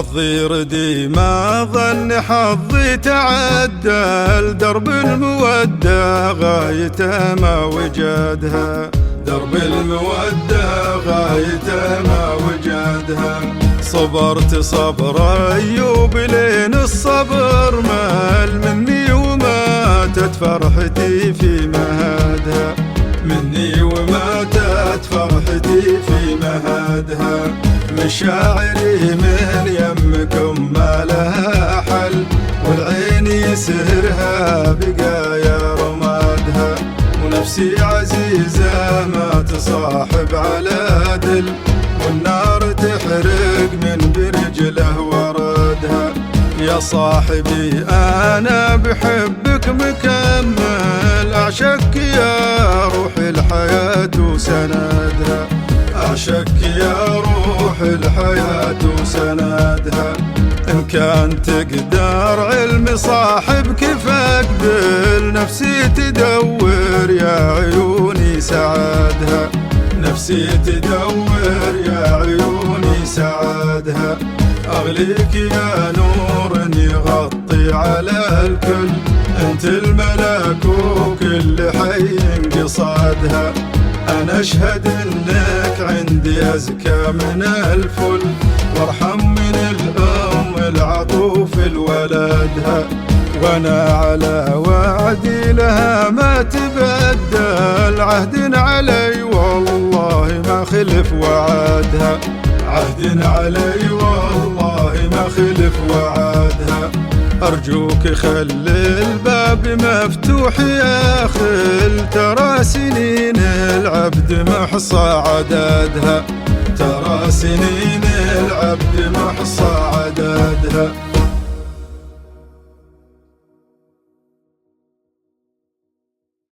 حظي ردي ما ظن حظي تعدى لدرب المودة غايته ما وجدها، درب المودة غايته ما وجدها. صبرت صبر أيوب لين الصبر مال مني وماتت فرحتي في مهادها، مني وماتت فرحتي في مهادها. مشاعري من يمكم ما لها حل، والعين يسهرها بقايا رمادها. ونفسي عزيزة ما تصاحب على دل، والنار تحرق من برجله وردها. يا صاحبي أنا بحبك مكمل، أعشق يا روح الحياة وسندها، أعشق يا روح الحياة وسندها. إن كان تقدر علم صاحبك فاقبل، نفسي تدور يا عيوني سعادها، نفسي تدور يا عيوني سعادها. أغليك يا نور يغطي على الكل، أنت الملك وكل حي قصادها. أنا أشهد إنك عندي أزكى من الفل، وارحم من الأم العطوف لولدها. وأنا على وعدي لها ما تبدل، عهد علي والله ما خلف وعدها، عهد علي والله ما خلف وعدها. أرجوك خل الباب مفتوح يا خل، ترى سنين العبد محصى عددها، ترى سنين العبد محصى عددها.